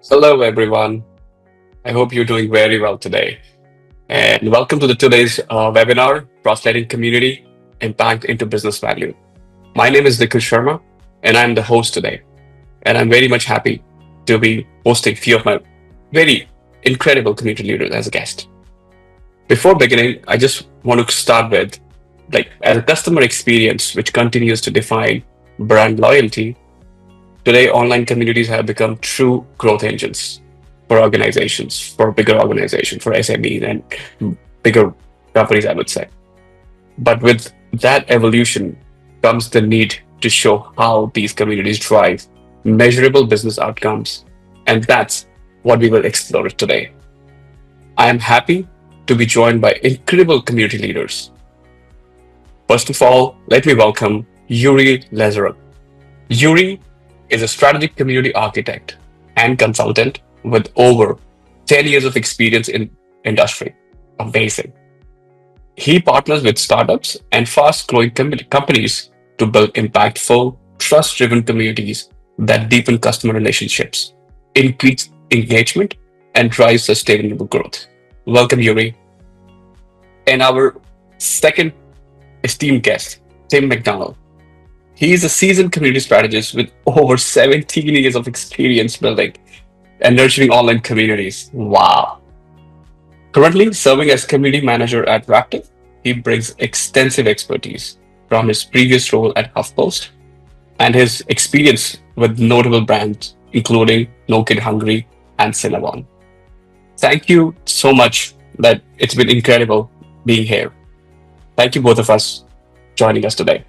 Hello, everyone. I hope you're doing very well today. And welcome to today's webinar, Translating Community Impact into Business Value. My name is Nikhil Sharma, and I'm the host today. And I'm very much happy to be hosting a few of my very incredible community leaders as a guest. Before beginning, I just want to start with, as a customer experience, which continues to define brand loyalty. Today, online communities have become true growth engines for organizations, for bigger organizations, for SMEs and bigger companies, I would say. But with that evolution comes the need to show how these communities drive measurable business outcomes. And that's what we will explore today. I am happy to be joined by incredible community leaders. First of all, let me welcome Yurii Lazaruk. Yurii is a strategic community architect and consultant with over 10 years of experience in industry. Amazing. He partners with startups and fast-growing companies to build impactful, trust-driven communities that deepen customer relationships, increase engagement, and drive sustainable growth. Welcome, Yurii. And our second esteemed guest, Tim McDonald. He is a seasoned community strategist with over 17 years of experience building and nurturing online communities. Wow. Currently serving as community manager at Raptive, he brings extensive expertise from his previous role at HuffPost and his experience with notable brands, including No Kid Hungry and Cinnabon. Thank you so much. That it's been incredible being here. Thank you both of us joining us today.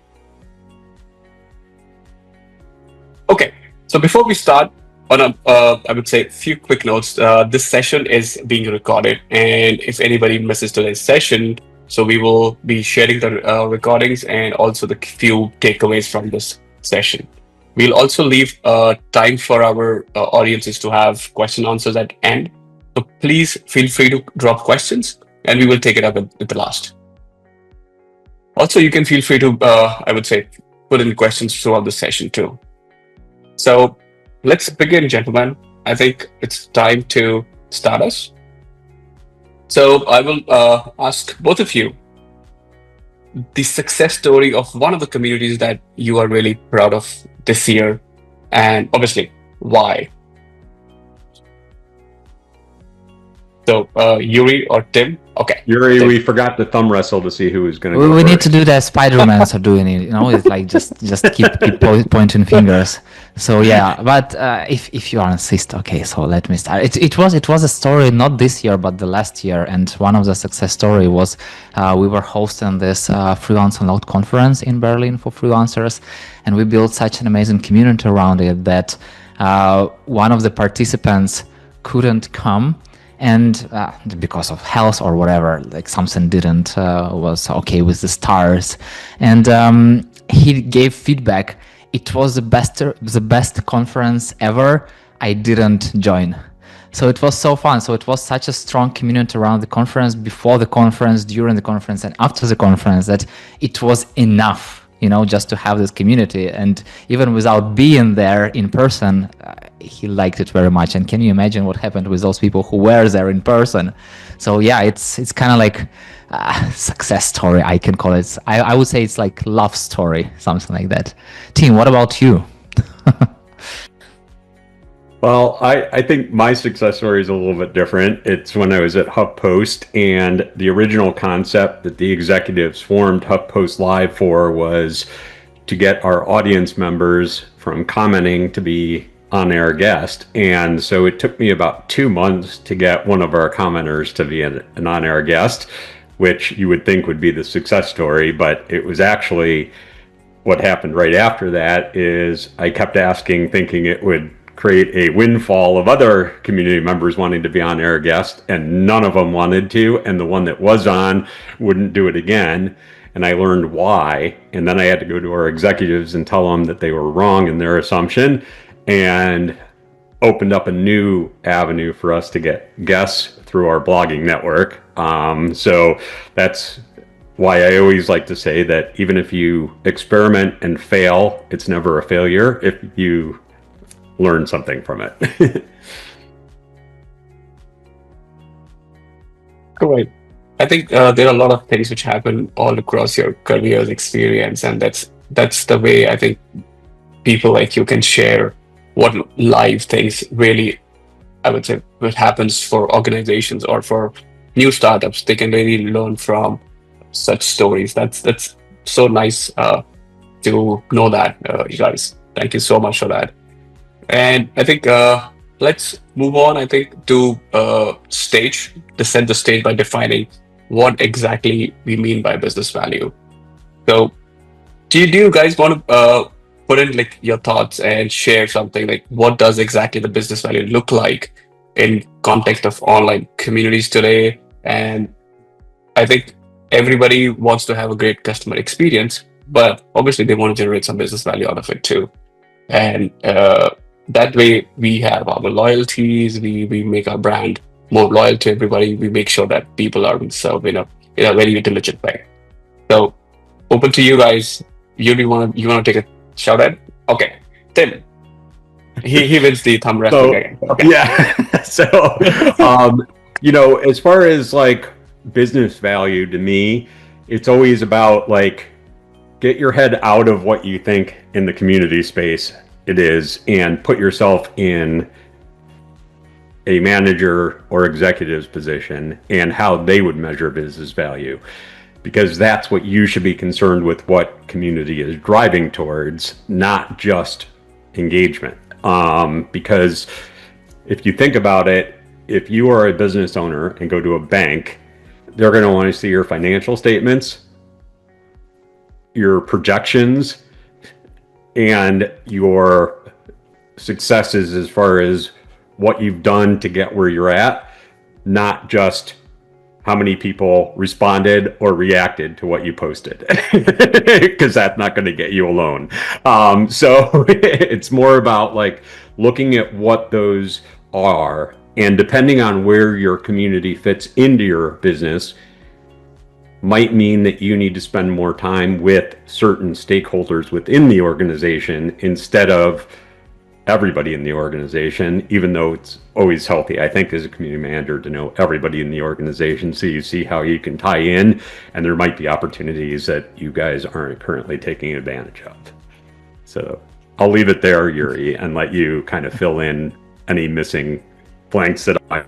Okay, so before we start, I would say a few quick notes. This session is being recorded, and if anybody misses today's session, so we will be sharing the recordings and also the few takeaways from this session. We'll also leave time for our audiences to have question answers at end. So please feel free to drop questions, and we will take it up at the last. Also, you can feel free to, I would say, put in questions throughout the session too. So let's begin, gentlemen. I think it's time to start us. So I will ask both of you the success story of one of the communities that you are really proud of this year, and obviously why. So Yurii or Tim? Okay. Yurii, Tim. we forgot to thumb wrestle to see who was going to go We first. need to do that Spider-Man are doing it, it's like just keep pointing fingers. So yeah, but if you insist, okay, so let me start. It was a story not this year but the last year, and one of the success story was we were hosting this Freelancermap conference in Berlin for freelancers, and we built such an amazing community around it that one of the participants couldn't come. And because of health or whatever, like something didn't was okay with the stars, and he gave feedback. It was the best conference ever. I didn't join, so it was so fun. So it was such a strong community around the conference, before the conference, during the conference, and after the conference, that it was enough. Just to have this community, and even without being there in person, he liked it very much. And can you imagine what happened with those people who were there in person? So yeah, it's kind of like a success story, I can call it. I would say it's like love story, something like that. Tim, what about you? Well, I think my success story is a little bit different. It's when I was at HuffPost, and the original concept that the executives formed HuffPost Live for was to get our audience members from commenting to be on-air guest. And so it took me about 2 months to get one of our commenters to be an on-air guest, which you would think would be the success story, but it was actually what happened right after that is I kept asking, thinking it would create a windfall of other community members wanting to be on air guest, and none of them wanted to, and the one that was on wouldn't do it again. And I learned why, and then I had to go to our executives and tell them that they were wrong in their assumption, and opened up a new avenue for us to get guests through our blogging network. So that's why I always like to say that even if you experiment and fail, it's never a failure if you learn something from it. Great. I think there are a lot of things which happen all across your career's experience, and that's the way I think people like you can share what live things really, I would say, what happens for organizations or for new startups. They can really learn from such stories. That's so nice to know that, you guys. Thank you so much for that. And I think let's move on. I think to to set the stage by defining what exactly we mean by business value. So, do you guys want to put in like your thoughts and share something like what does exactly the business value look like in context of online communities today? And I think everybody wants to have a great customer experience, but obviously they want to generate some business value out of it too. And that way we have our loyalties, we make our brand more loyal to everybody, we make sure that people are being served in a very intelligent way. So open to you guys. You want to take a shout at? Okay, Tim. He wins the thumb wrestling So again. Okay. yeah, so as far as like business value to me, it's always about like get your head out of what you think in the community space it is and put yourself in a manager or executive's position and how they would measure business value, because that's what you should be concerned with, what community is driving towards, not just engagement. Because if you think about it, if you are a business owner and go to a bank, they're going to want to see your financial statements, your projections, and your successes as far as what you've done to get where you're at, not just how many people responded or reacted to what you posted, because that's not going to get you a loan. So it's more about like looking at what those are, and depending on where your community fits into your business, might mean that you need to spend more time with certain stakeholders within the organization instead of everybody in the organization, even though it's always healthy, I think, as a community manager to know everybody in the organization so you see how you can tie in, and there might be opportunities that you guys aren't currently taking advantage of. So I'll leave it there, Yurii, and let you kind of fill in any missing blanks that I...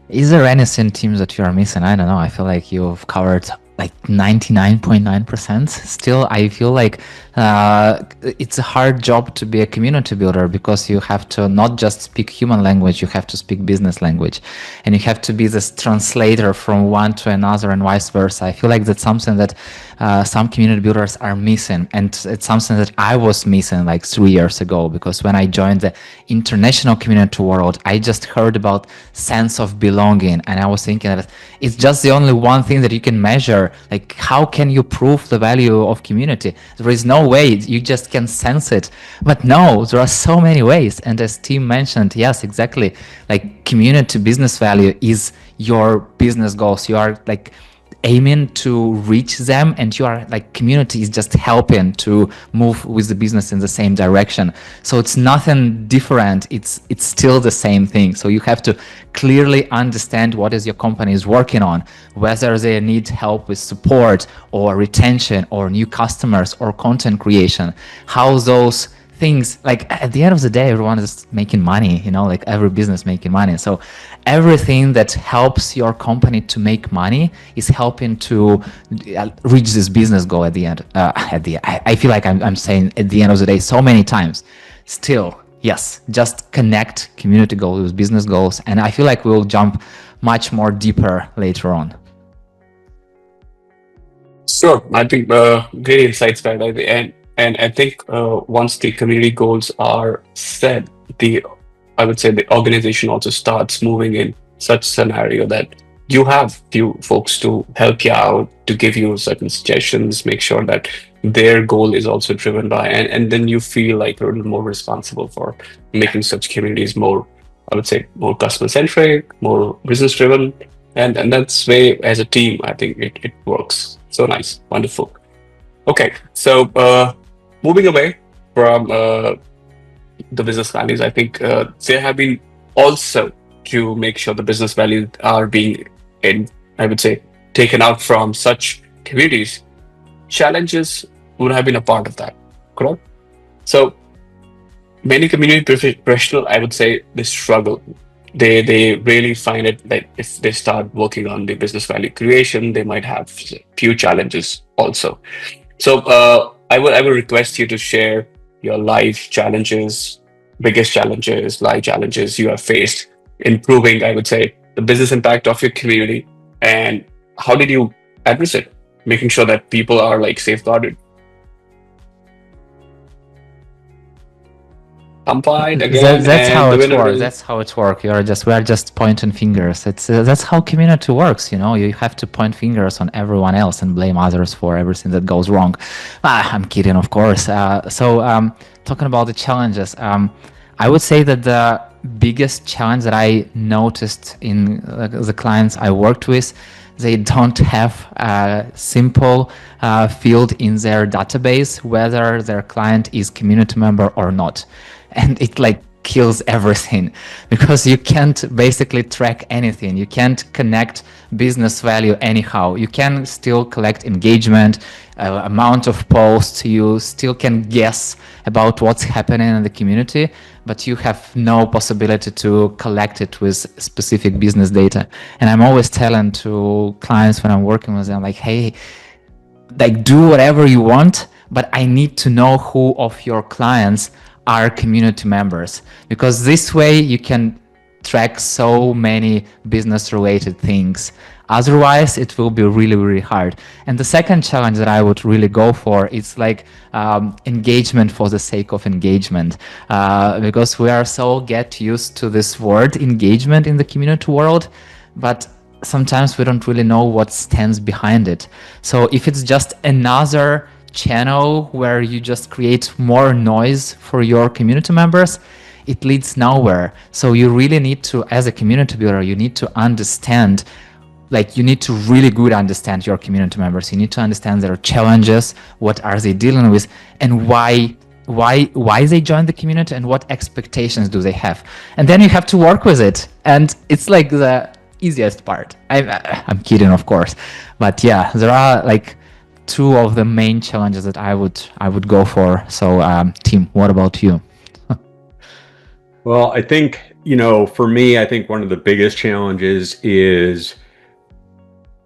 Is there anything, teams, that you are missing? I don't know. I feel like you've covered like 99.9%. Still, I feel like it's a hard job to be a community builder, because you have to not just speak human language, you have to speak business language, and you have to be this translator from one to another and vice versa. I feel like that's something that some community builders are missing, and it's something that I was missing like 3 years ago, because when I joined the international community world, I just heard about sense of belonging, and I was thinking that it's just the only one thing that you can measure. Like, how can you prove the value of community? There is no way, you just can sense it. But no, there are so many ways. And as Tim mentioned, yes, exactly, like community business value is your business goals. You are like aiming to reach them, and you are like, community is just helping to move with the business in the same direction. So it's nothing different, it's still the same thing. So you have to clearly understand what is your company is working on, whether they need help with support or retention or new customers or content creation, how those things, like at the end of the day, everyone is making money, like every business making money. So everything that helps your company to make money is helping to reach this business goal at the end. I feel like I'm saying at the end of the day so many times. Still, yes, just connect community goals with business goals, and I feel like we'll jump much more deeper later on. Sure, I think great insights, right? And I think once the community goals are set, I would say the organization also starts moving in such scenario that you have few folks to help you out, to give you certain suggestions, make sure that their goal is also driven by, and then you feel like you're a little more responsible for making such communities more, I would say, more customer centric, more business driven, and that's way as a team, I think it works. So nice, wonderful. Okay, so moving away from the business values, I think there have been also to make sure the business value are being, I would say, taken out from such communities, challenges would have been a part of that, correct? So many community professional, I would say, they struggle. They really find it that if they start working on the business value creation, they might have few challenges also. So I would request you to share your life challenges, biggest challenges, life challenges you have faced, improving, I would say, the business impact of your community, and how did you address it, making sure that people are like safeguarded. I'm fine again, That's and how the it winner works. is That's how it works. We are just pointing fingers. It's that's how community works. You have to point fingers on everyone else and blame others for everything that goes wrong. I'm kidding, of course. Talking about the challenges, I would say that the biggest challenge that I noticed in the clients I worked with, they don't have a simple field in their database whether their client is community member or not, and it like kills everything because you can't basically track anything. You can't connect business value anyhow. You can still collect engagement, amount of posts. You still can guess about what's happening in the community, but you have no possibility to collect it with specific business data. And I'm always telling to clients when I'm working with them, like, hey, like do whatever you want, but I need to know who of your clients are community members, because this way you can track so many business related things. Otherwise it will be really, really hard. And the second challenge that I would really go for is like engagement for the sake of engagement, because we are so get used to this word engagement in the community world, but sometimes we don't really know what stands behind it. So if it's just another channel where you just create more noise for your community members, it leads nowhere. So you really need to, as a community builder, you need to understand, like you need to really good understand your community members. You need to understand their challenges, what are they dealing with, and why they joined the community, and what expectations do they have. And then you have to work with it. And it's like the easiest part. I'm kidding, of course. But yeah, there are like two of the main challenges that I would go for. So Tim, what about you? Well, I think, for me, I think one of the biggest challenges is,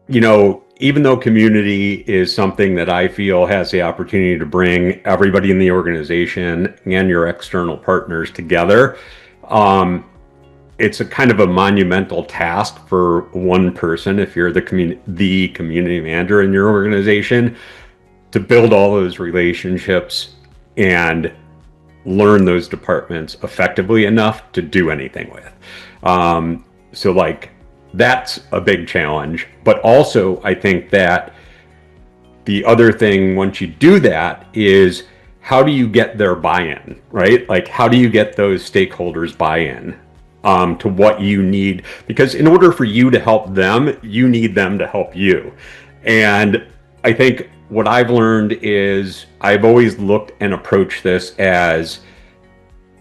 even though community is something that I feel has the opportunity to bring everybody in the organization and your external partners together, it's a kind of a monumental task for one person, if you're the community manager in your organization, to build all those relationships and learn those departments effectively enough to do anything with. So like that's a big challenge. But also I think that the other thing once you do that is, how do you get their buy-in, right? Like how do you get those stakeholders buy-in to what you need? Because in order for you to help them, you need them to help you. And I think what I've learned is I've always looked and approached this as,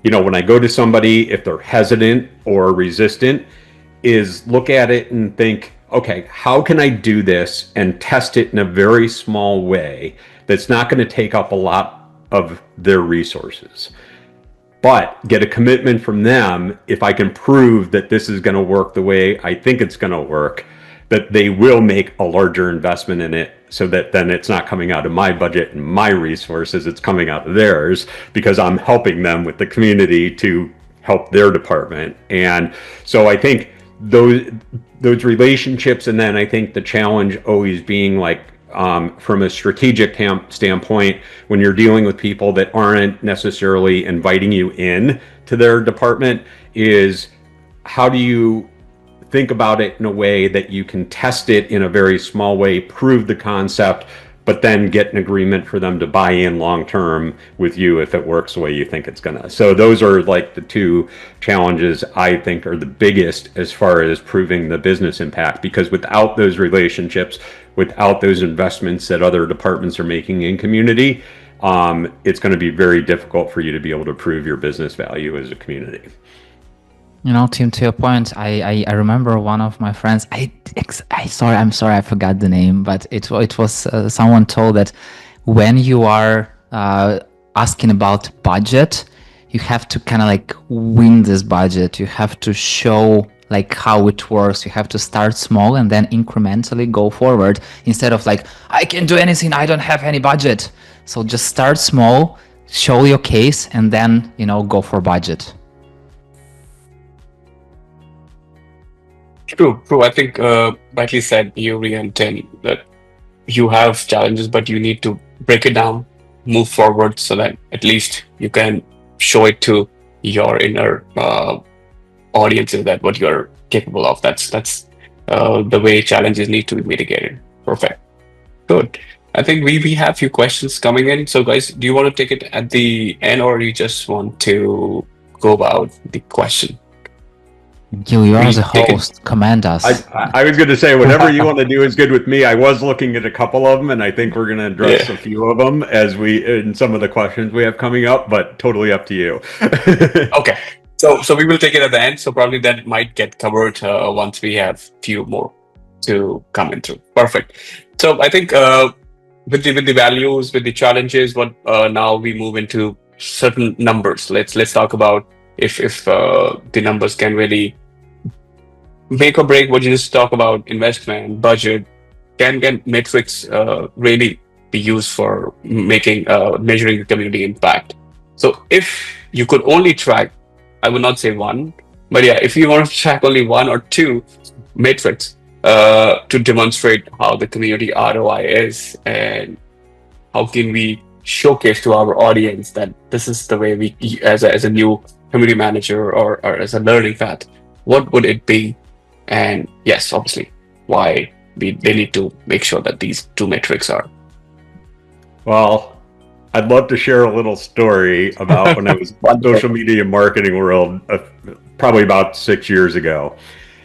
when I go to somebody, if they're hesitant or resistant, is look at it and think, okay, how can I do this and test it in a very small way that's not going to take up a lot of their resources, but get a commitment from them. If I can prove that this is going to work the way I think it's going to work, that they will make a larger investment in it, so that then it's not coming out of my budget and my resources, it's coming out of theirs, because I'm helping them with the community to help their department. And so I think those relationships, and then I think the challenge always being like, from a strategic standpoint, when you're dealing with people that aren't necessarily inviting you in to their department, is how do you think about it in a way that you can test it in a very small way, prove the concept, but then get an agreement for them to buy in long term with you if it works the way you think it's gonna. So those are like the two challenges I think are the biggest as far as proving the business impact, because without those relationships, without those investments that other departments are making in community, it's going to be very difficult for you to be able to prove your business value as a community. Tim, to your point, I remember one of my friends. I'm sorry, I forgot the name, but it was someone told that when you are asking about budget, you have to kind of like win this budget. You have to show like how it works. You have to start small and then incrementally go forward instead of like, I can do anything, I don't have any budget. So just start small, show your case, and then go for budget. True. I think rightly said, Yuri and Tim, that you have challenges, but you need to break it down, move forward, so that at least you can show it to your inner audiences that what you're capable of. That's the way challenges need to be mitigated. Perfect. Good. I think we have few questions coming in. So guys, do you want to take it at the end, or you just want to go about the question? You are the host. Command us. I was going to say, whatever you want to do is good with me. I was looking at a couple of them, and I think we're going to address a few of them as in some of the questions we have coming up, but totally up to you. Okay. So we will take it at the end. So probably that might get covered once we have few more to come into. Perfect. So I think with the values, with the challenges, what now we move into certain numbers. Let's talk about if the numbers can really make or break what you just talk about, investment, budget. Can metrics really be used for making measuring the community impact? So if you could only track, I would not say one, but yeah, if you want to track only one or two metrics to demonstrate how the community ROI is, and how can we showcase to our audience that this is the way we, as a new community manager or as a learning path, what would it be? And yes, obviously, why they need to make sure that these two metrics are. Well, I'd love to share a little story about when I was in the social media marketing world, probably about 6 years ago.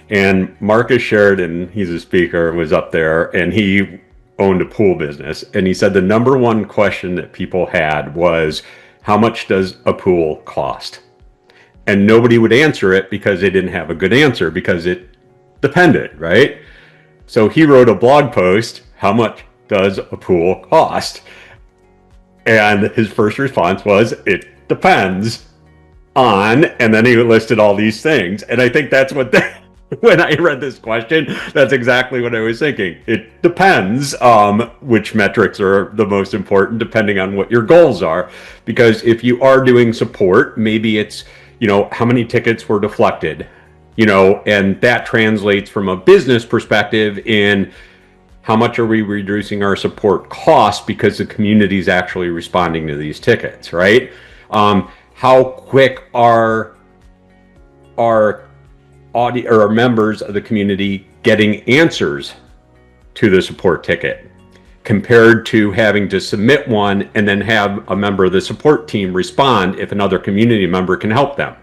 And Marcus Sheridan, he's a speaker, was up there, and he owned a pool business. And he said the number one question that people had was, how much does a pool cost? And nobody would answer it because they didn't have a good answer, because it depended, right? So he wrote a blog post, how much does a pool cost? And his first response was, it depends on, and then he listed all these things. And I think that's what, when I read this question, that's exactly what I was thinking. It depends which metrics are the most important, depending on what your goals are. Because if you are doing support, maybe it's, how many tickets were deflected, and that translates from a business perspective in how much are we reducing our support costs because the community is actually responding to these tickets, right? How quick are our members of the community getting answers to the support ticket, compared to having to submit one and then have a member of the support team respond if another community member can help them.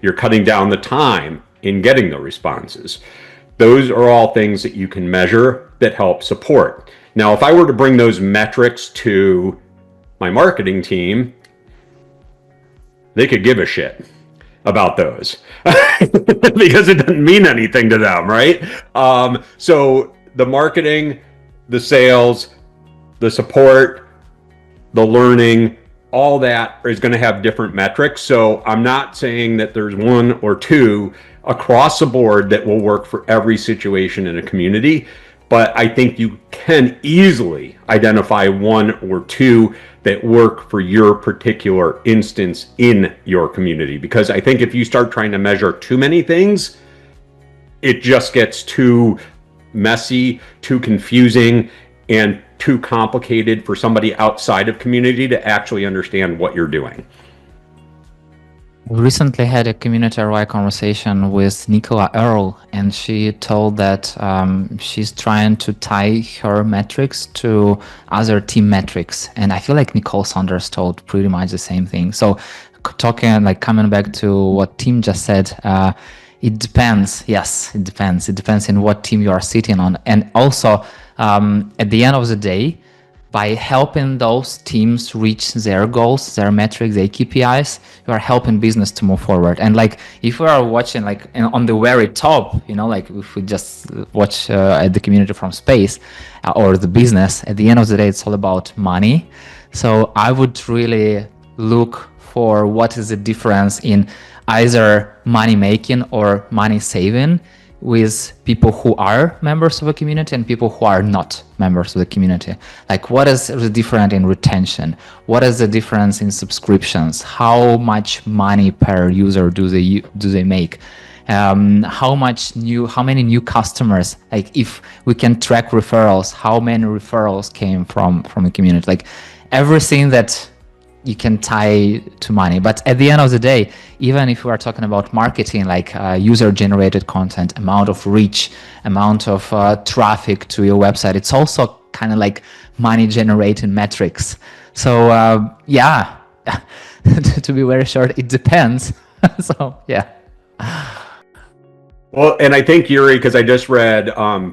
You're cutting down the time in getting the responses. Those are all things that you can measure that help support. Now, if I were to bring those metrics to my marketing team, they could give a shit about those because it doesn't mean anything to them, right? So the marketing, the sales, the support, the learning, all that is going to have different metrics. So I'm not saying that there's one or two across the board that will work for every situation in a community, but I think you can easily identify one or two that work for your particular instance in your community. Because I think if you start trying to measure too many things, it just gets too messy, too confusing, and too complicated for somebody outside of community to actually understand what you're doing. We recently had a community ROI conversation with Nicola Earl, and she told that she's trying to tie her metrics to other team metrics. And I feel like Nicole Saunders told pretty much the same thing. So coming back to what Tim just said, it depends. Yes, it depends. It depends in what team you are sitting on. And also, at the end of the day, by helping those teams reach their goals, their metrics, their KPIs, you are helping business to move forward. And like, if we are watching like on the very top, like if we just watch at the community from space or the business, at the end of the day, it's all about money. So I would really look for what is the difference in either money making or money saving with people who are members of a community and people who are not members of the community. Like, what is the difference in retention? What is the difference in subscriptions? How much money per user do they make? How many new customers? Like, if we can track referrals, how many referrals came from the community? Like, everything that you can tie to money. But at the end of the day, even if we are talking about marketing, like user-generated content, amount of reach, amount of traffic to your website, it's also kind of like money-generating metrics. So yeah, to be very short, it depends. So yeah. Well, and I think, Yurii, because I just read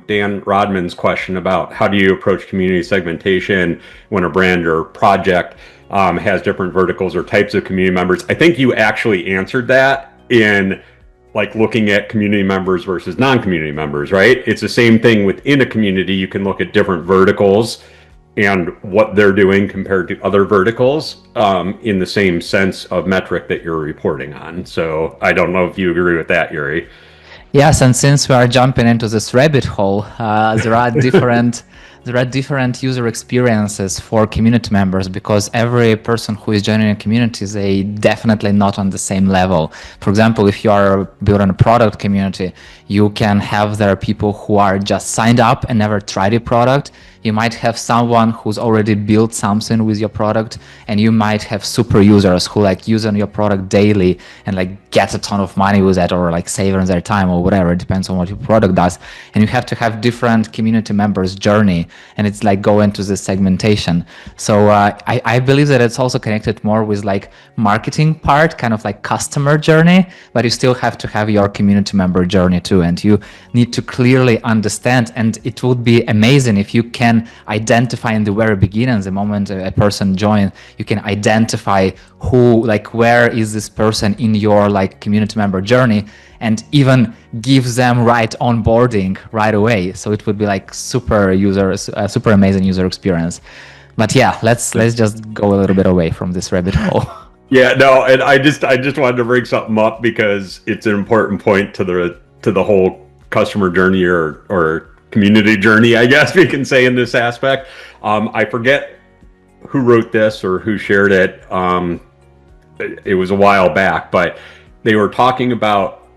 Dan Rodman's question about how do you approach community segmentation when a brand or project has different verticals or types of community members. I think you actually answered that in like looking at community members versus non-community members, right? It's the same thing within a community. You can look at different verticals and what they're doing compared to other verticals in the same sense of metric that you're reporting on. So I don't know if you agree with that, Yurii. Yes, and since we are jumping into this rabbit hole, there are different user experiences for community members, because every person who is joining a community, they definitely not on the same level. For example, if you are building a product community, you can have there people who are just signed up and never tried a product. You might have someone who's already built something with your product, and you might have super users who like using your product daily and like get a ton of money with that, or like saving their time or whatever. It depends on what your product does. And you have to have different community members' journey, and it's like go into the segmentation. So I believe that it's also connected more with like marketing part, kind of like customer journey, but you still have to have your community member journey too, and you need to clearly understand. And it would be amazing if you can identify in the very beginning, the moment a person joins, you can identify who, like, where is this person in your like community member journey, and even give them right onboarding right away. So it would be like super amazing user experience. But yeah, let's just go a little bit away from this rabbit hole. Yeah, no, and I just wanted to bring something up because it's an important point to the whole customer journey or community journey, I guess we can say, in this aspect. I forget who wrote this or who shared it. It was a while back, but they were talking about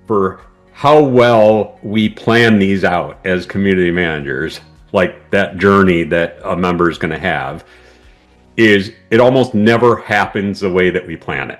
for how well we plan these out as community managers, like that journey that a member is going to have, is it almost never happens the way that we plan it.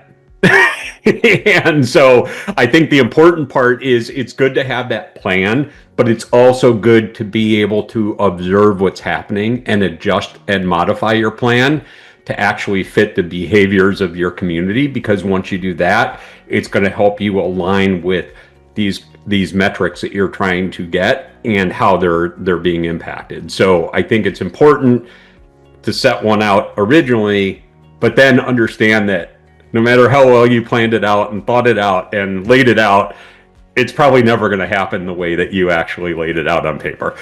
And so I think the important part is it's good to have that plan, but it's also good to be able to observe what's happening and adjust and modify your plan to actually fit the behaviors of your community, because once you do that, it's going to help you align with these metrics that you're trying to get and how they're being impacted. So I think it's important to set one out originally, but then understand that no matter how well you planned it out and thought it out and laid it out, it's probably never going to happen the way that you actually laid it out on paper.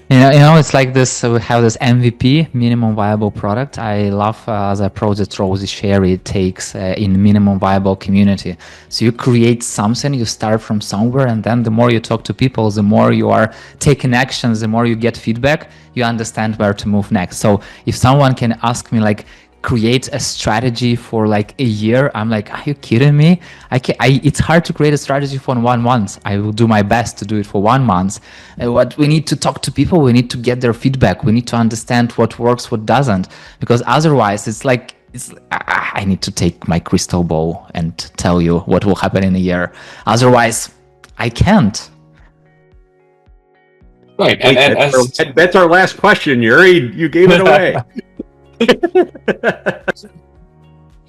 It's like this. We have this MVP, minimum viable product. I love the approach that Rosie Sherry takes in minimum viable community. So you create something, you start from somewhere, and then the more you talk to people, the more you are taking actions, the more you get feedback, you understand where to move next. So if someone can ask me like, create a strategy for like a year, I'm like, are you kidding me? It's hard to create a strategy for 1 month. I will do my best to do it for 1 month. What we need to talk to people, we need to get their feedback. We need to understand what works, what doesn't, because otherwise it's like, I need to take my crystal ball and tell you what will happen in a year. Otherwise, I can't. Right, and that's our last question, Yurii. You gave it away.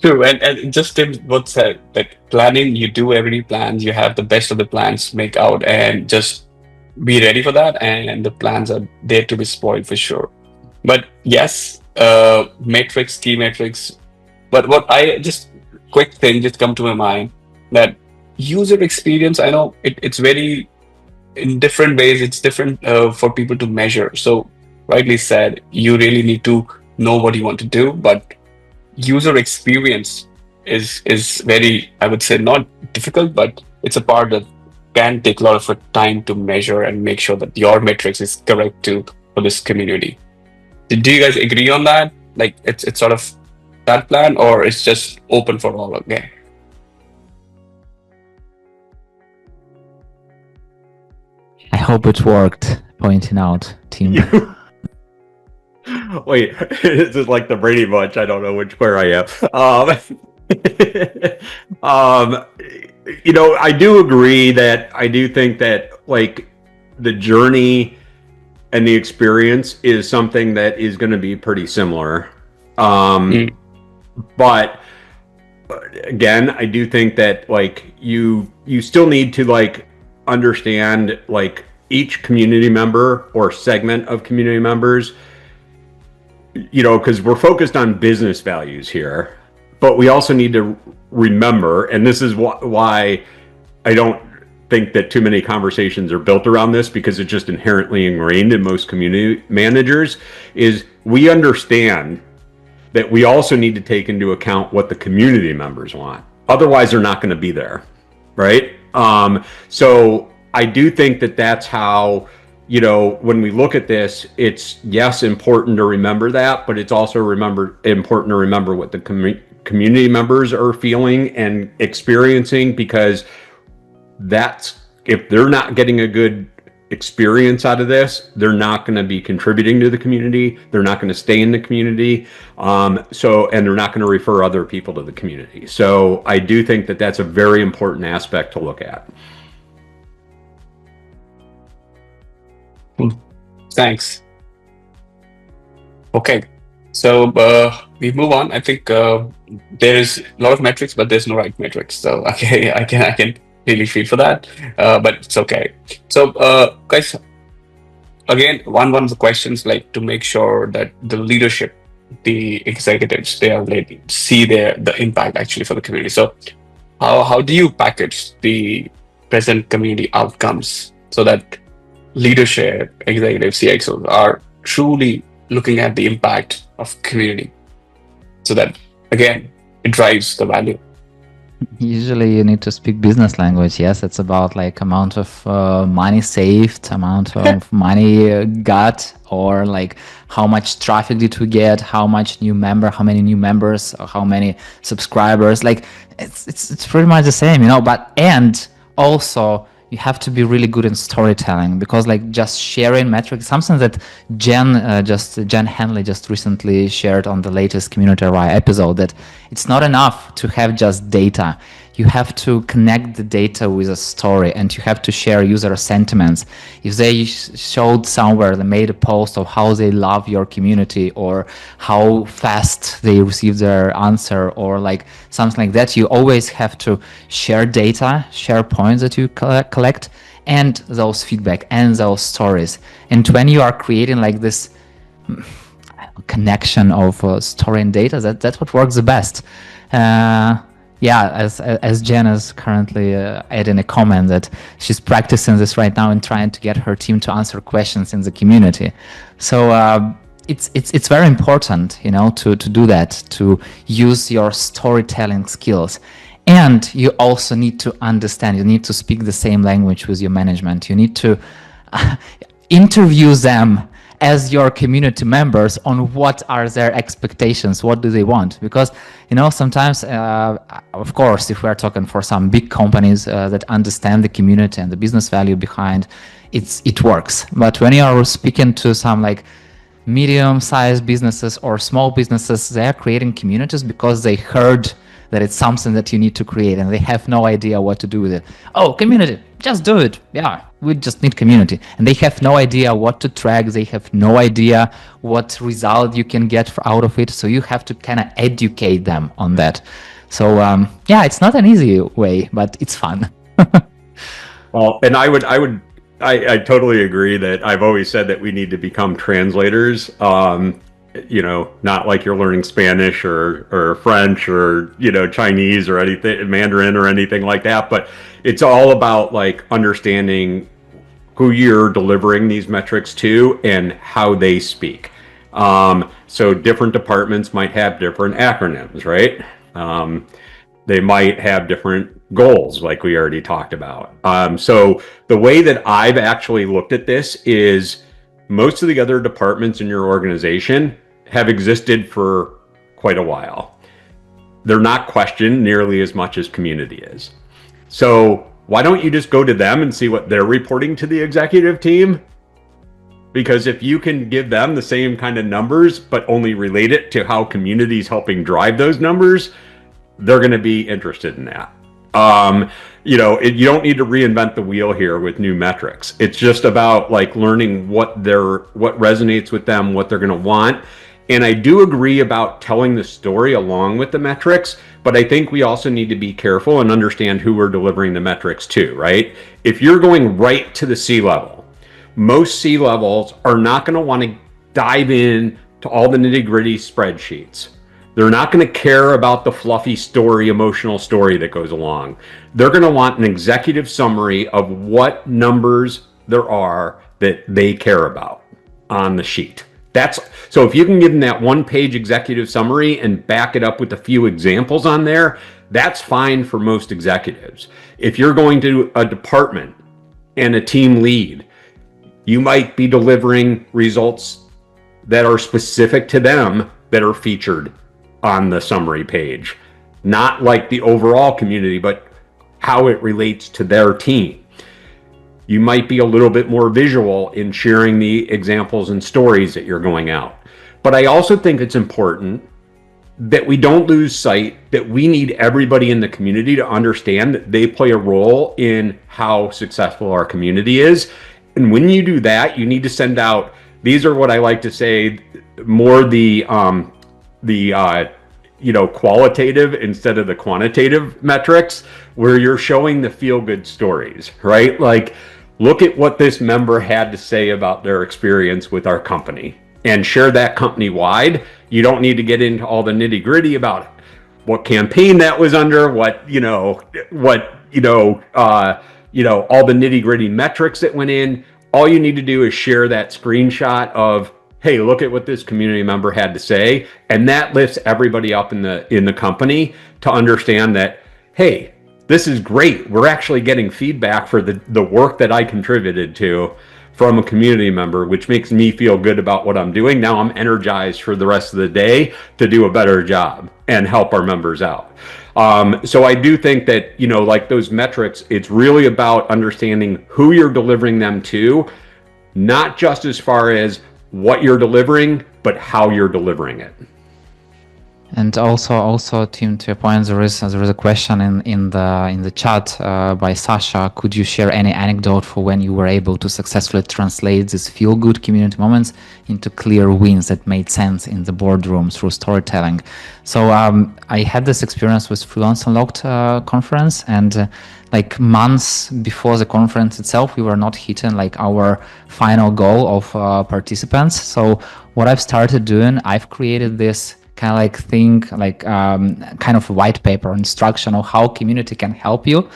True, and just Tim what said, that planning, you do every plans, you have the best of the plans make out, and just be ready for that, and the plans are there to be spoiled for sure. But yes, metrics, key metrics. But what I just quick thing just come to my mind that user experience. I know it's very in different ways. It's different for people to measure. So rightly said, you really need to know what you want to do, but user experience is very, I would say, not difficult, but it's a part that can take a lot of time to measure and make sure that your metrics is correct to for this community. Do you guys agree on that? Like it's sort of that plan, or it's just open for all again? I hope it worked. Pointing out, team. Wait, this is like the Brady Bunch. I don't know which where I am. I do agree that I do think that like the journey and the experience is something that is going to be pretty similar. But again, I do think that like you still need to like understand like each community member or segment of community members, because we're focused on business values here, but we also need to remember, and this is why I don't think that too many conversations are built around this, because it's just inherently ingrained in most community managers, is we understand that we also need to take into account what the community members want. Otherwise, they're not going to be there, right? So I do think that that's how, when we look at this, it's yes, important to remember that, but it's also important to remember what the community members are feeling and experiencing, because if they're not getting a good experience out of this, they're not going to be contributing to the community. They're not going to stay in the community. And they're not going to refer other people to the community. So I do think that that's a very important aspect to look at. Thanks. Okay, so we move on. I think there's a lot of metrics, but there's no right metrics. So okay, I can really feel for that, but it's okay. So guys, again, one of the questions, like to make sure that the leadership, the executives, they are see the impact actually for the community. So how do you package the present community outcomes so that leadership, executives, CXOs are truly looking at the impact of community, so that again it drives the value? Usually you need to speak business language. Yes, it's about like amount of money saved, amount of money got, or like how much traffic did we get, how many new members, or how many subscribers. Like it's pretty much the same, but and also you have to be really good in storytelling, because like just sharing metrics, something that Jen Henley just recently shared on the latest Community RI episode, that it's not enough to have just data. You have to connect the data with a story, and you have to share user sentiments. If they showed somewhere, they made a post of how they love your community, or how fast they received their answer, or like something like that, you always have to share data, share points that you collect, and those feedback and those stories. And when you are creating like this connection of story and data, that's what works the best. As Jen is currently adding a comment that she's practicing this right now and trying to get her team to answer questions in the community. So it's very important, to do that, to use your storytelling skills. And you also need to understand, you need to speak the same language with your management. You need to interview them as your community members on what are their expectations, what do they want. Because, sometimes, of course, if we're talking for some big companies that understand the community and the business value behind, it works. But when you are speaking to some like medium-sized businesses or small businesses, they are creating communities because they heard that it's something that you need to create, and they have no idea what to do with it. Oh, community, just do it. Yeah, we just need community. And they have no idea what to track. They have no idea what result you can get out of it. So you have to kind of educate them on that. So it's not an easy way, but it's fun. Well, and I would I totally agree that I've always said that we need to become translators. Not like you're learning Spanish or French or, Chinese or anything, Mandarin or anything like that. But it's all about like understanding who you're delivering these metrics to and how they speak. So different departments might have different acronyms, right? They might have different goals, like we already talked about. So the way that I've actually looked at this is most of the other departments in your organization have existed for quite a while. They're not questioned nearly as much as community is. So why don't you just go to them and see what they're reporting to the executive team? Because if you can give them the same kind of numbers, but only relate it to how community is helping drive those numbers, they're going to be interested in that. You don't need to reinvent the wheel here with new metrics. It's just about like learning what resonates with them, what they're going to want. And I do agree about telling the story along with the metrics, but I think we also need to be careful and understand who we're delivering the metrics to, right? If you're going right to the C-level, most C-levels are not going to want to dive in to all the nitty-gritty spreadsheets. They're not going to care about the fluffy story, emotional story that goes along. They're going to want an executive summary of what numbers there are that they care about on the sheet. So if you can give them that one-page executive summary and back it up with a few examples on there, that's fine for most executives. If you're going to a department and a team lead, you might be delivering results that are specific to them that are featured on the summary page, not like the overall community, but how it relates to their team. You might be a little bit more visual in sharing the examples and stories that you're going out. But I also think it's important that we don't lose sight that we need everybody in the community to understand that they play a role in how successful our community is. And when you do that, you need to send out, these are what I like to say, more the qualitative instead of the quantitative metrics, where you're showing the feel-good stories, right? Like, look at what this member had to say about their experience with our company and share that company-wide. You don't need to get into all the nitty-gritty about what campaign that was under, all the nitty-gritty metrics that went in. All you need to do is share that screenshot of, hey, look at what this community member had to say. And that lifts everybody up in the company to understand that, hey, this is great. We're actually getting feedback for the work that I contributed to from a community member, which makes me feel good about what I'm doing. Now I'm energized for the rest of the day to do a better job and help our members out. So I do think that, like those metrics, it's really about understanding who you're delivering them to, not just as far as what you're delivering, but how you're delivering it. And also, Tim, to your point, there is a question in the chat by Sasha. Could you share any anecdote for when you were able to successfully translate these feel-good community moments into clear wins that made sense in the boardroom through storytelling? So I had this experience with Freelance Unlocked conference, and like months before the conference itself, we were not hitting like our final goal of participants. So what I've started doing, I've created this kind of like thing, like kind of white paper instruction of how community can help you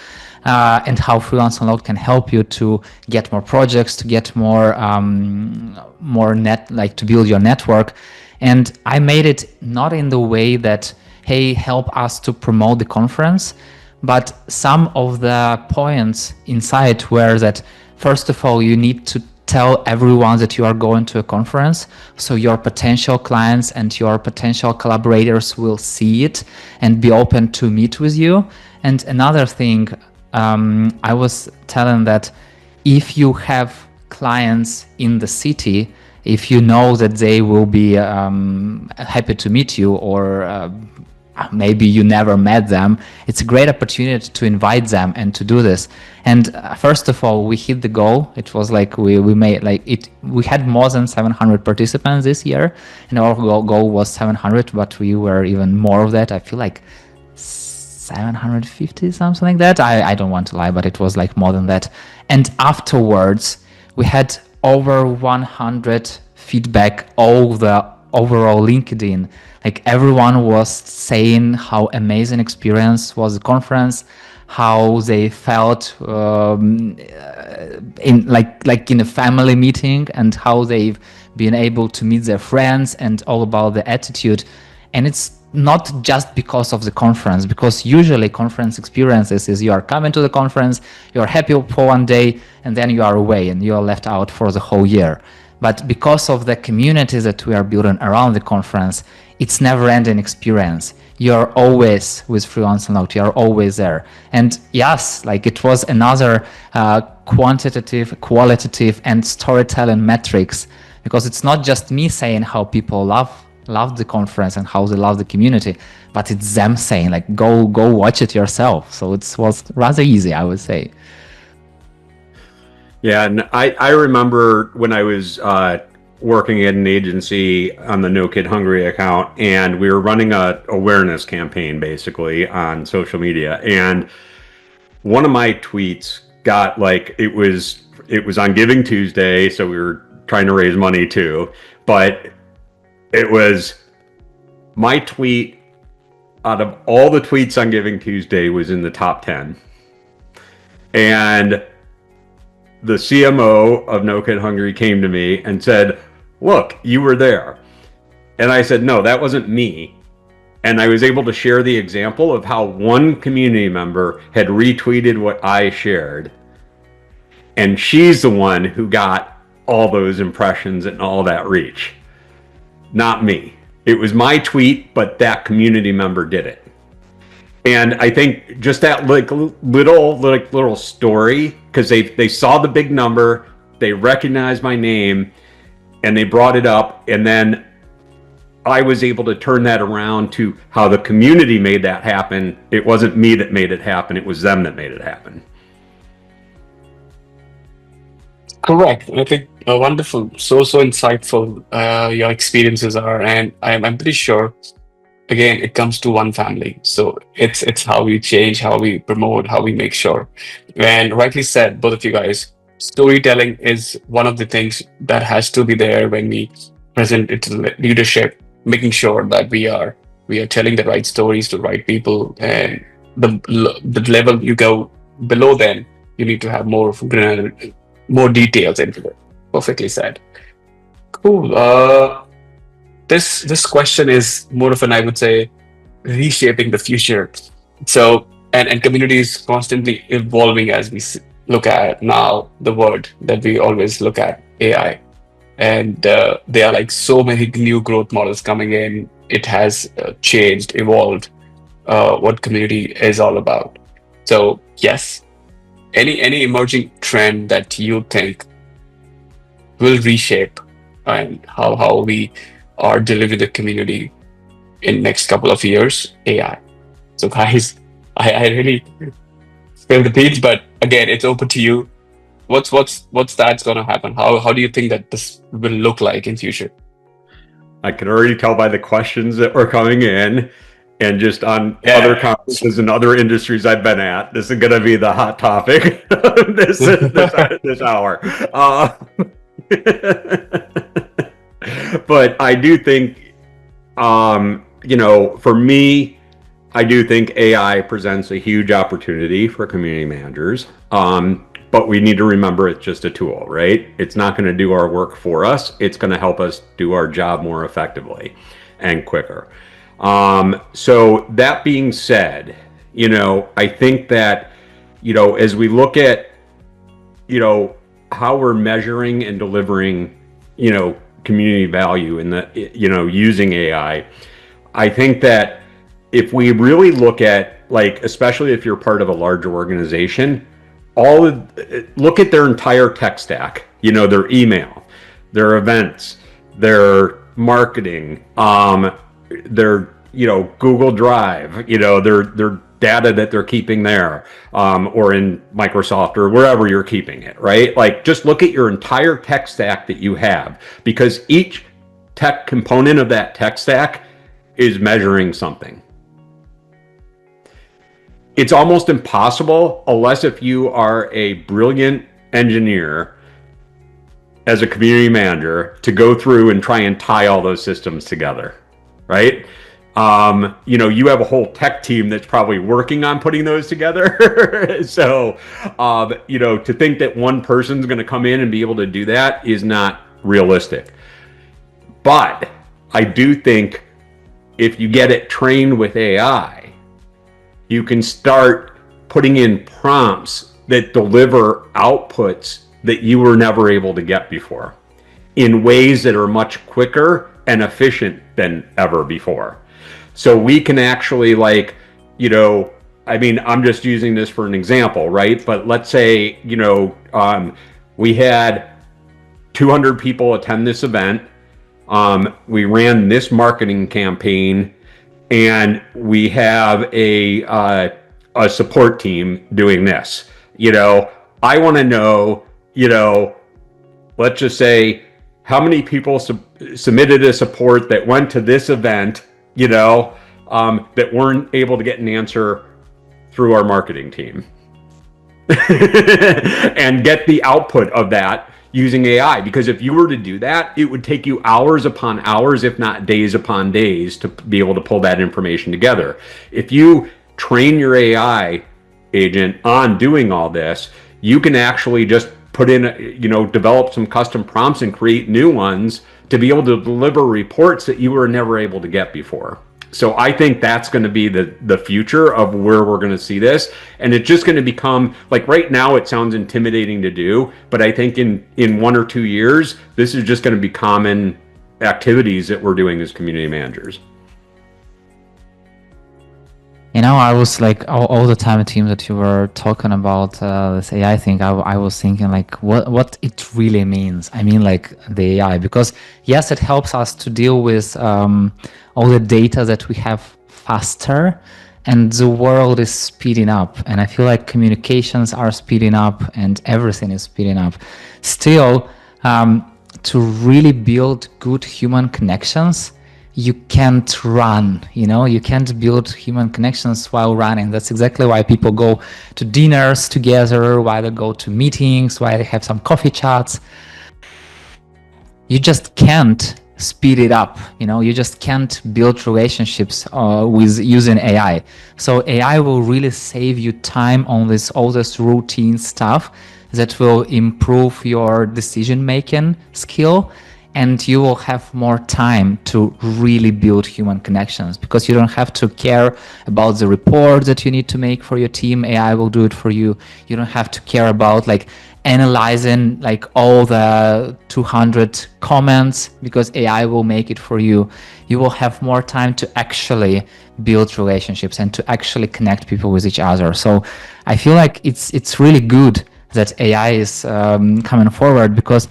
and how Freelance Unlocked can help you to get more projects, to get more to build your network. And I made it not in the way that, hey, help us to promote the conference, but some of the points inside were that, first of all, you need to tell everyone that you are going to a conference, so your potential clients and your potential collaborators will see it and be open to meet with you. And another thing, I was telling that if you have clients in the city, if you know that they will be happy to meet you, or maybe you never met them, it's a great opportunity to invite them and to do this. And first of all, we hit the goal. It was like we made like it. We had more than 700 participants this year, and our goal was 700, but we were even more of that. I feel like 750, something like that. I don't want to lie, but it was like more than that. And afterwards, we had over 100 feedback all the overall LinkedIn. Like everyone was saying how amazing experience was the conference, how they felt in like in a family meeting, and how they've been able to meet their friends, and all about the attitude. And it's not just because of the conference, because usually conference experiences is you are coming to the conference, you're happy for one day, and then you are away and you are left out for the whole year. But because of the community that we are building around the conference, it's never-ending experience. You're always with Freelancermap, you're always there. And yes, like it was another quantitative, qualitative, and storytelling metrics, because it's not just me saying how people love the conference and how they love the community, but it's them saying like, go watch it yourself. So it was rather easy, I would say. Yeah, and I remember when I was working at an agency on the No Kid Hungry account, and we were running a awareness campaign basically on social media, and one of my tweets got like, it was on Giving Tuesday, so we were trying to raise money too, but it was my tweet out of all the tweets on Giving Tuesday was in the top 10. And the CMO of No Kid Hungry came to me and said, "Look, you were there." And I said, "No, that wasn't me." And I was able to share the example of how one community member had retweeted what I shared. And she's the one who got all those impressions and all that reach. Not me. It was my tweet, but that community member did it. And I think just that little story, because they saw the big number, they recognized my name, and they brought it up, and then I was able to turn that around to how the community made that happen. It wasn't me that made it happen, it was them that made it happen. Correct. I think wonderful, so insightful your experiences are, and I'm pretty sure. Again, it comes to one family. So it's how we change, how we promote, how we make sure. And rightly said, both of you guys, storytelling is one of the things that has to be there when we present it to the leadership, making sure that we are telling the right stories to the right people, and the level you go below, then you need to have more details into it. Perfectly said. Cool. This question is more of an, I would say, reshaping the future. So, and community is constantly evolving as we look at now the word that we always look at, AI. And there are like so many new growth models coming in. It has changed, evolved what community is all about. So yes, any emerging trend that you think will reshape and how we are delivering the community in next couple of years, AI. So guys, I really spilled the beans, but again, it's open to you. What's that's gonna happen? How do you think that this will look like in future? I can already tell by the questions that were coming in, and just on other conferences and other industries I've been at, this is going to be the hot topic this hour. But I do think, for me, I do think AI presents a huge opportunity for community managers. But we need to remember it's just a tool, right? It's not going to do our work for us. It's going to help us do our job more effectively and quicker. So that being said, I think that, as we look at, how we're measuring and delivering, community value in the, using AI, I think that if we really look at, like, especially if you're part of a larger organization, look at their entire tech stack, their email, their events, their marketing, their, Google Drive, their data that they're keeping there, or in Microsoft or wherever you're keeping it, right? Like, just look at your entire tech stack that you have, because each tech component of that tech stack is measuring something. it's almost impossible, unless if you are a brilliant engineer as a community manager, to go through and try and tie all those systems together, right? You have a whole tech team that's probably working on putting those together. So, to think that one person's going to come in and be able to do that is not realistic. But I do think if you get it trained with AI, you can start putting in prompts that deliver outputs that you were never able to get before in ways that are much quicker and efficient than ever before. So we can actually I'm just using this for an example, right? But let's say, we had 200 people attend this event. We ran this marketing campaign, and we have a support team doing this. I want to know, let's just say how many people submitted a support that went to this event, that weren't able to get an answer through our marketing team and get the output of that using AI. Because if you were to do that, it would take you hours upon hours, if not days upon days, to be able to pull that information together. If you train your AI agent on doing all this, you can actually just put in, develop some custom prompts and create new ones to be able to deliver reports that you were never able to get before. So I think that's going to be the future of where we're going to see this. And it's just going to become, like, right now it sounds intimidating to do, but I think in 1 or 2 years, this is just going to be common activities that we're doing as community managers. I was like, all the time, team, that you were talking about this AI thing, I was thinking like what it really means. I mean, like the AI, because yes, it helps us to deal with all the data that we have faster, and the world is speeding up, and I feel like communications are speeding up and everything is speeding up. Still, to really build good human connections, you can't run, you can't build human connections while running. That's exactly why people go to dinners together, why they go to meetings, why they have some coffee chats. You just can't speed it up, you just can't build relationships with using AI. So AI will really save you time on all this routine stuff that will improve your decision-making skill. And you will have more time to really build human connections, because you don't have to care about the report that you need to make for your team. AI will do it for you. You don't have to care about analyzing all the 200 comments, because AI will make it for you. You will have more time to actually build relationships and to actually connect people with each other. So I feel like it's really good that AI is coming forward, because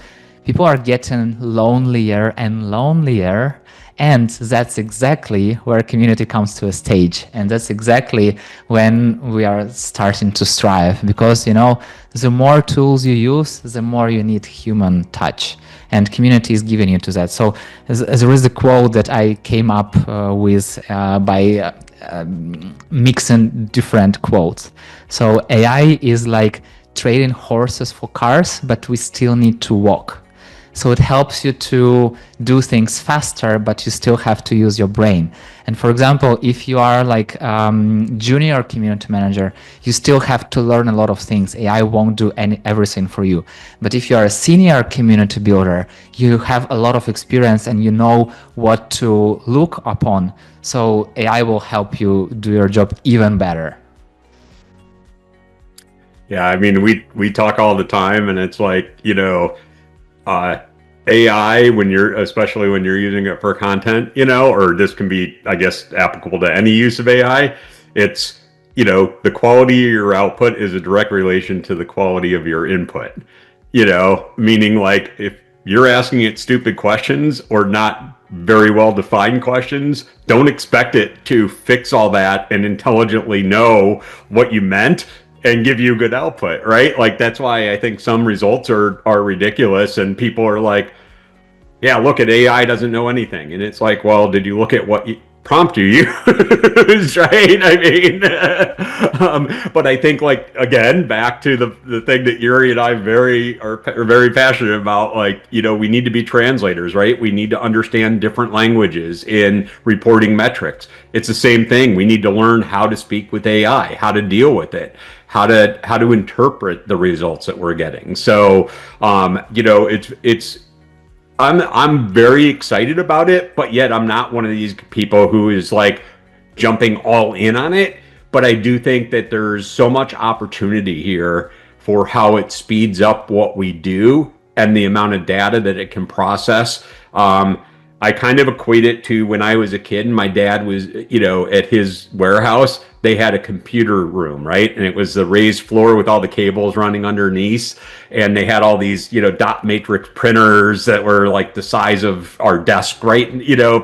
people are getting lonelier and lonelier, and that's exactly where community comes to a stage, and that's exactly when we are starting to strive, because the more tools you use, the more you need human touch, and community is giving you to that. So there is a quote that I came up with by mixing different quotes. So AI is like trading horses for cars, but we still need to walk. So it helps you to do things faster, but you still have to use your brain. And for example, if you are junior community manager, you still have to learn a lot of things. AI won't do everything for you. But if you are a senior community builder, you have a lot of experience and you know what to look upon. So AI will help you do your job even better. Yeah, I mean, we talk all the time, and it's like, AI, especially when you're using it for content, or this can be, I guess, applicable to any use of AI. It's, the quality of your output is a direct relation to the quality of your input, meaning if you're asking it stupid questions or not very well defined questions, don't expect it to fix all that and intelligently know what you meant and give you good output, right? That's why I think some results are ridiculous, and people are like, yeah, look at AI doesn't know anything. And it's like, well, did you look at what prompt you use, right? I mean, but I think, like, again, back to the thing that Yurii and I are very passionate about, like, we need to be translators, right? We need to understand different languages in reporting metrics. It's the same thing. We need to learn how to speak with AI, how to deal with it, how to interpret the results that we're getting. So, I'm very excited about it, but yet I'm not one of these people who is like jumping all in on it. But I do think that there's so much opportunity here for how it speeds up what we do and the amount of data that it can process. I kind of equate it to when I was a kid and my dad was, at his warehouse, they had a computer room, right? And it was the raised floor with all the cables running underneath. And they had all these, dot matrix printers that were like the size of our desk, right?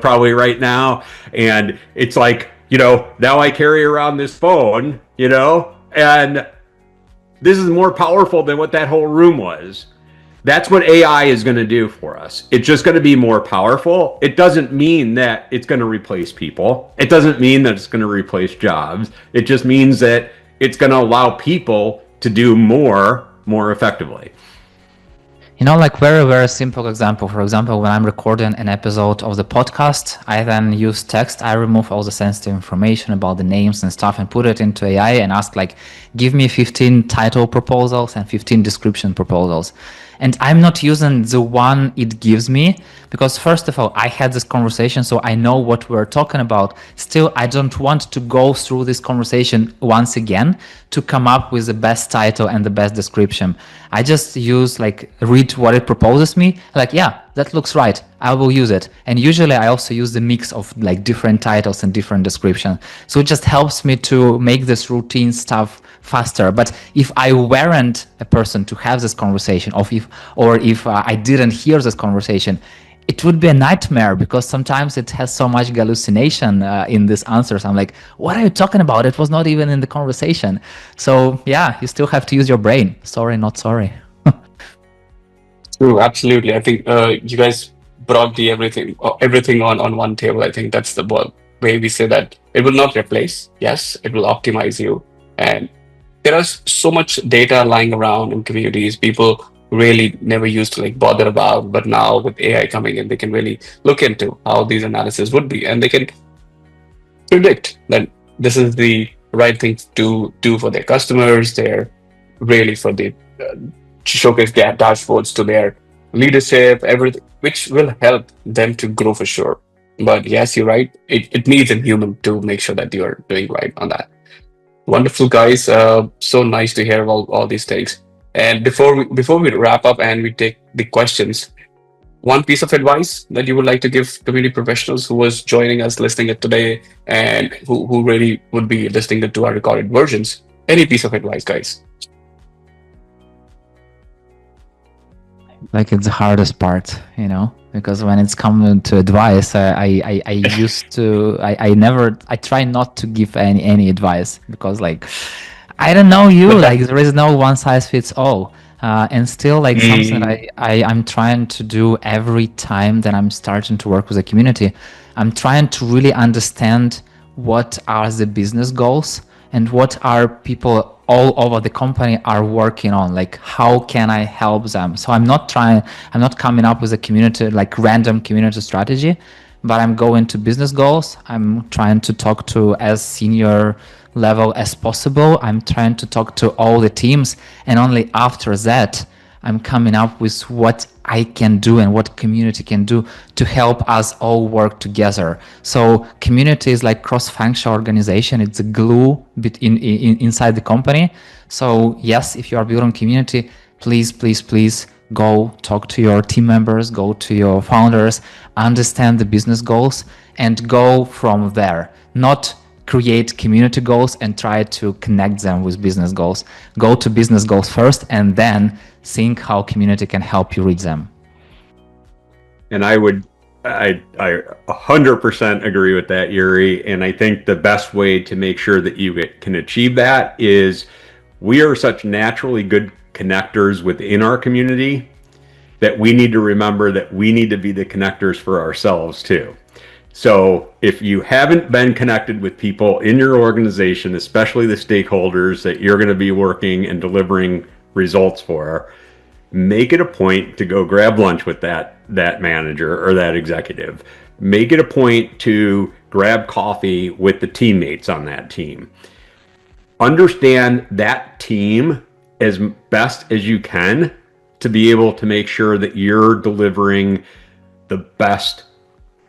Probably right now. And it's like, now I carry around this phone, and this is more powerful than what that whole room was. That's what AI is going to do for us. It's just going to be more powerful. It doesn't mean that it's going to replace people. It doesn't mean that it's going to replace jobs. It just means that it's going to allow people to do more effectively. Like very, very simple example. For example, when I'm recording an episode of the podcast, I then use text. I remove all the sensitive information about the names and stuff and put it into AI and ask, like, give me 15 title proposals and 15 description proposals. And I'm not using the one it gives me because, first of all, I had this conversation, so I know what we're talking about. Still, I don't want to go through this conversation once again to come up with the best title and the best description. I just use, like, read what it proposes me, like, yeah, that looks right, I will use it. And usually I also use the mix of, like, different titles and different description. So it just helps me to make this routine stuff faster. But if I weren't a person to have this conversation, or if I didn't hear this conversation, it would be a nightmare because sometimes it has so much hallucination in these answers. I'm like, what are you talking about? It was not even in the conversation. So yeah, you still have to use your brain. Sorry, not sorry. True, absolutely. I think you guys brought the everything on one table. I think that's the way we say that it will not replace. Yes, it will optimize you. And there is so much data lying around in communities. People really never used to like bother about, but now with AI coming in, they can really look into how these analysis would be, and they can predict that this is the right thing to do for their customers. They're really for the showcase their dashboards to their leadership, everything, which will help them to grow for sure. But yes, you're right. It needs a human to make sure that you're doing right on that. Wonderful, guys. So nice to hear all these things. And before we wrap up and we take the questions, one piece of advice that you would like to give community professionals who was joining us, listening it today, and who really would be listening to our recorded versions. Any piece of advice, guys? Like, it's the hardest part, because when it's coming to advice, I try not to give any advice because, like, I don't know you, like, there is no one size fits all. And still, like, something I'm trying to do every time that I'm starting to work with a community, I'm trying to really understand what are the business goals and what are people all over the company are working on, like, how can I help them? So I'm not coming up with a community, like random community strategy, but I'm going to business goals. I'm trying to talk to as senior level as possible. I'm trying to talk to all the teams, and only after that I'm coming up with what I can do and what community can do to help us all work together. So community is like cross-functional organization. It's a glue inside the company. So yes, if you are building community, please go talk to your team members, go to your founders, understand the business goals, and go from there. Not create community goals and try to connect them with business goals. Go to business goals first and then think how community can help you reach them. And I 100% agree with that, Yurii. And I think the best way to make sure that you can achieve that is we are such naturally good connectors within our community that we need to remember that we need to be the connectors for ourselves too. So if you haven't been connected with people in your organization, especially the stakeholders that you're going to be working and delivering results for, make it a point to go grab lunch with that manager or that executive. Make it a point to grab coffee with the teammates on that team. Understand that team as best as you can to be able to make sure that you're delivering the best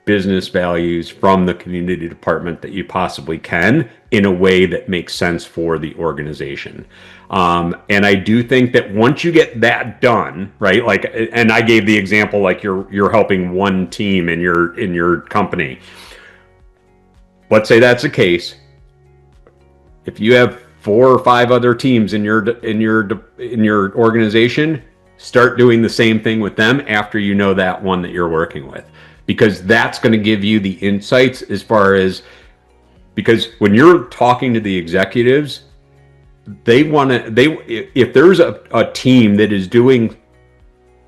business values from the community department that you possibly can in a way that makes sense for the organization. And I do think that once you get that done, right? Like, and I gave the example, like you're helping one team in your company. Let's say that's the case. If you have 4 or 5 other teams in your organization, start doing the same thing with them after you know that one that you're working with, because that's going to give you the insights as far as, because when you're talking to the executives, if there's a team that is doing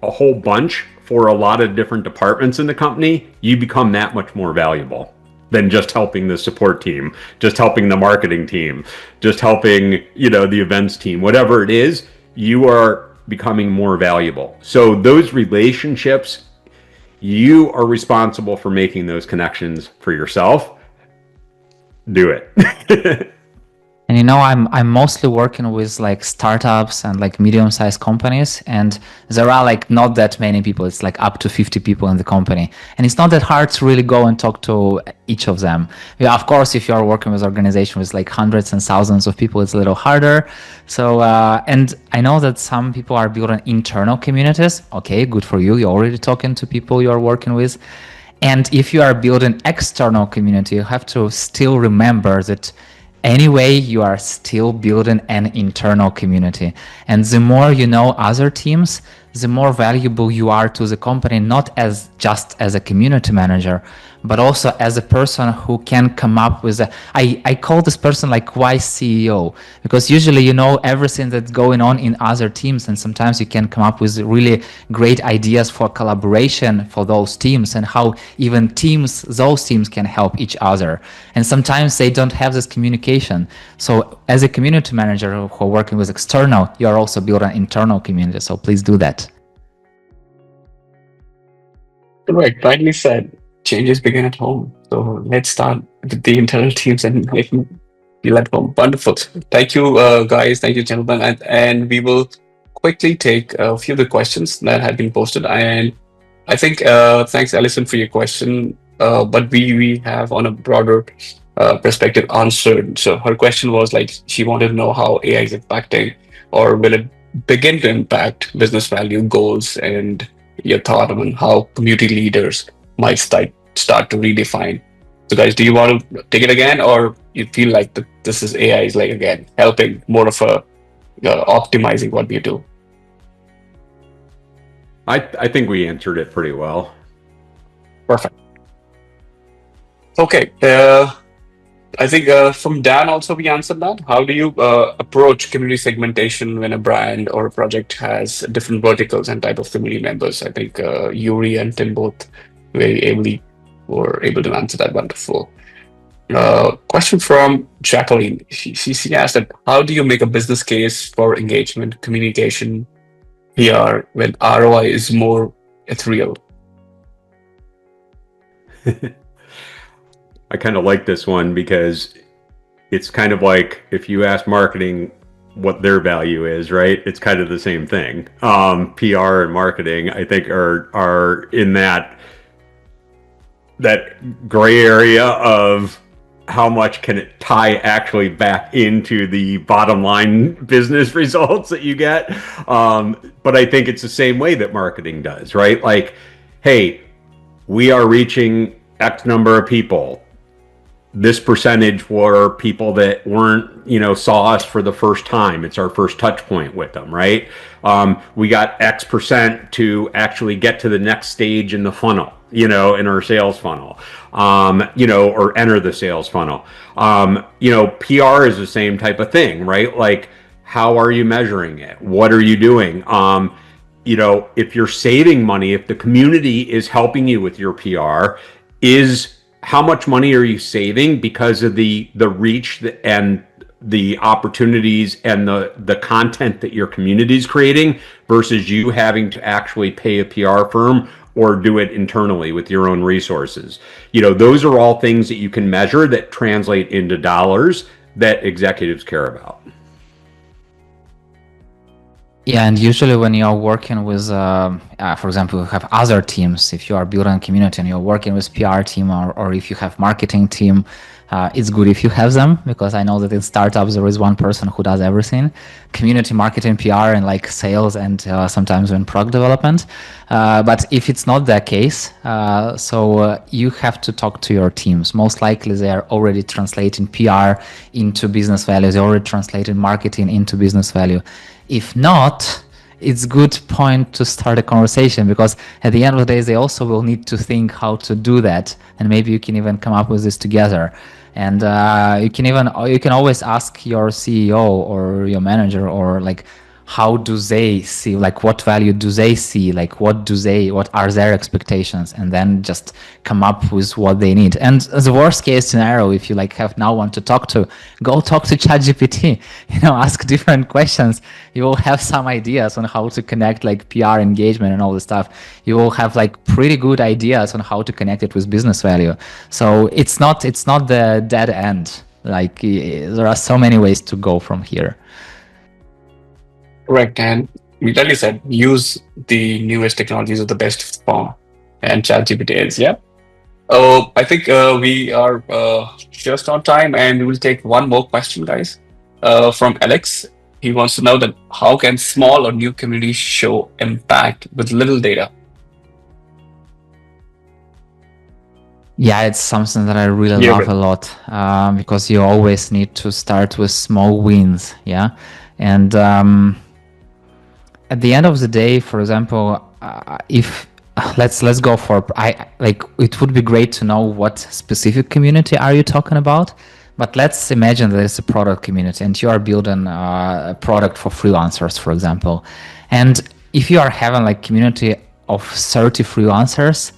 a whole bunch for a lot of different departments in the company, you become that much more valuable than just helping the support team, just helping the marketing team, just helping, the events team, whatever it is, you are becoming more valuable. So those relationships, you are responsible for making those connections for yourself. Do it. And I'm mostly working with like startups and like medium-sized companies, and there are like not that many people. It's like up to 50 people in the company, and it's not that hard to really go and talk to each of them. Yeah, of course, if you are working with organizations with like hundreds and thousands of people, it's a little harder. So and I know that some people are building internal communities. Okay, good for you. You're already talking to people you are working with. And if you are building external community, you have to still remember that anyway, you are still building an internal community. And the more you know other teams, the more valuable you are to the company, not as just as a community manager, but also as a person who can come up with I call this person like wise CEO, because usually you know everything that's going on in other teams, and sometimes you can come up with really great ideas for collaboration for those teams and how even those teams can help each other. And sometimes they don't have this communication. So as a community manager who are working with external, you are also building an internal community. So please do that. Correct, rightly said. Changes begin at home. So let's start with the internal teams and making feel at home. Wonderful. Thank you, guys. Thank you, gentlemen. And we will quickly take a few of the questions that have been posted. And I think, thanks, Alison, for your question. But we have on a broader perspective answered. So her question was like, she wanted to know how AI is impacting, or will it begin to impact business value goals, and your thought on how community leaders might start to redefine. So guys, do you want to take it again, or you feel like this is AI is like, again, helping more of a optimizing what we do? I think we answered it pretty well. Perfect. Okay. I think from Dan also we answered that. How do you approach community segmentation when a brand or a project has different verticals and type of community members? I think Yurii and Tim both were able to answer that. Wonderful. Question from Jacqueline. She asked that, how do you make a business case for engagement, communication, PR when ROI is more ethereal? I kind of like this one because it's kind of like if you ask marketing what their value is, right? It's kind of the same thing. PR and marketing, I think, are in that gray area of how much can it tie actually back into the bottom line business results that you get. But I think it's the same way that marketing does, right? Like, hey, we are reaching X number of people. This percentage were people that weren't, saw us for the first time. It's our first touch point with them, right? We got X percent to actually get to the next stage in the funnel, in our sales funnel, or enter the sales funnel. PR is the same type of thing, right? Like, how are you measuring it? What are you doing? If you're saving money, if the community is helping you with your PR, is how much money are you saving because of the reach and the opportunities and the content that your community is creating versus you having to actually pay a PR firm or do it internally with your own resources. Those are all things that you can measure that translate into dollars that executives care about. Yeah, and usually when you're working with, for example, you have other teams, if you are building a community and you're working with PR team or if you have marketing team, it's good if you have them, because I know that in startups there is one person who does everything, community marketing, PR, and like sales, and sometimes in product development. But if it's not the case, you have to talk to your teams. Most likely they are already translating PR into business value. They already translated marketing into business value. If not, it's good point to start a conversation, because at the end of the day, they also will need to think how to do that, and maybe you can even come up with this together. And you can always ask your CEO or your manager, or like, how do they see, like what value do they see, like what are their expectations, and then just come up with what they need. And as a worst case scenario, if you like have no one to talk to, go talk to ChatGPT, ask different questions. You will have some ideas on how to connect like PR engagement and all this stuff. You will have like pretty good ideas on how to connect it with business value. So it's not the dead end. Like there are so many ways to go from here. Correct. And like you said, use the newest technologies of the best form, and ChatGPT is, yeah. Oh, I think we are just on time, and we'll take one more question, guys, from Alex. He wants to know that how can small or new communities show impact with little data? Yeah, it's something that I really love a lot, because you always need to start with small wins. Yeah. And at the end of the day, for example, if let's go for, it would be great to know what specific community are you talking about. But let's imagine that it's a product community and you are building a product for freelancers, for example. And if you are having like community of 30 freelancers,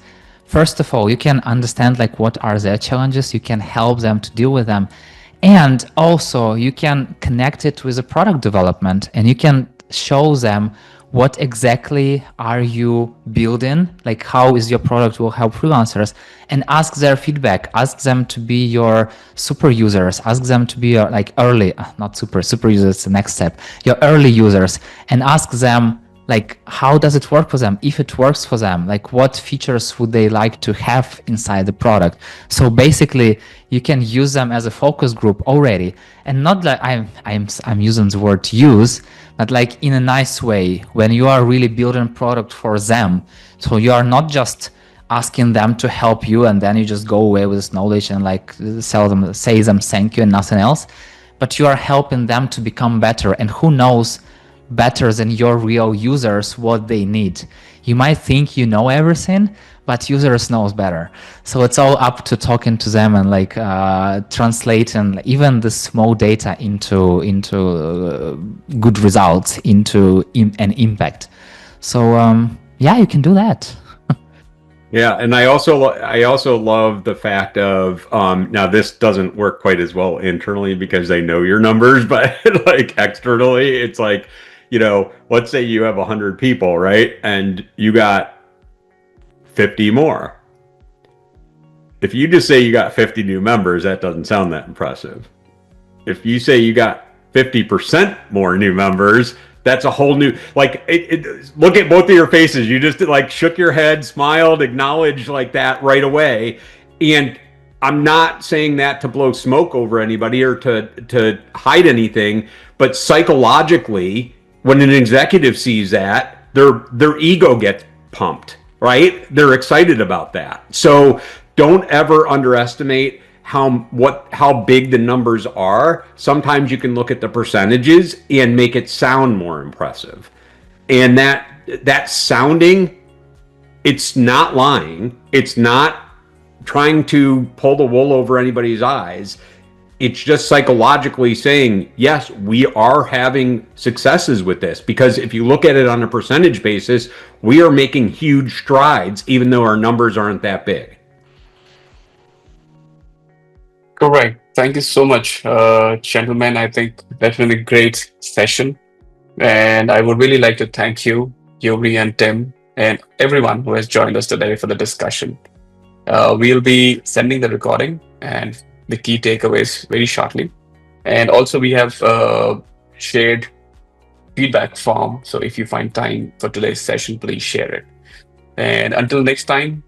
first of all, you can understand like what are their challenges. You can help them to deal with them. And also you can connect it with the product development, and you can show them what exactly are you building, like how is your product will help freelancers, and ask their feedback. Ask them to be your super users, ask them to be your like early, not super users, the next step, your early users, and ask them like how does it work for them, if it works for them, like what features would they like to have inside the product. So basically you can use them as a focus group already, and not like I'm using the word use, but like in a nice way, when you are really building product for them. So you are not just asking them to help you and then you just go away with this knowledge and like say them thank you and nothing else, but you are helping them to become better. And who knows better than your real users what they need? You might think you know everything, but users knows better. So it's all up to talking to them and like translating even the small data into good results, into an impact. So yeah, you can do that. Yeah, and I also love the fact of now this doesn't work quite as well internally because they know your numbers, but like externally, it's like, let's say you have 100 people, right? And you got 50 more. If you just say you got 50 new members, that doesn't sound that impressive. If you say you got 50% more new members, that's a whole new, like, look at both of your faces. You just like shook your head, smiled, acknowledged like that right away. And I'm not saying that to blow smoke over anybody or to hide anything, but psychologically, when an executive sees that, their ego gets pumped, right? They're excited about that. So don't ever underestimate how big the numbers are. Sometimes you can look at the percentages and make it sound more impressive. And that sounding, it's not lying. It's not trying to pull the wool over anybody's eyes. It's just psychologically saying, yes, we are having successes with this. Because if you look at it on a percentage basis, we are making huge strides, even though our numbers aren't that big. Correct. Thank you so much, gentlemen. I think definitely great session. And I would really like to thank you, Yurii and Tim, and everyone who has joined us today for the discussion. We'll be sending the recording and the key takeaways very shortly. And also, we have shared feedback form. So if you find time for today's session, please share it. And until next time,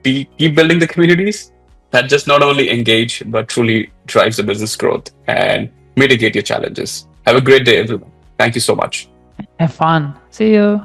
keep building the communities that just not only engage, but truly drives the business growth and mitigate your challenges. Have a great day, everyone. Thank you so much. Have fun. See you.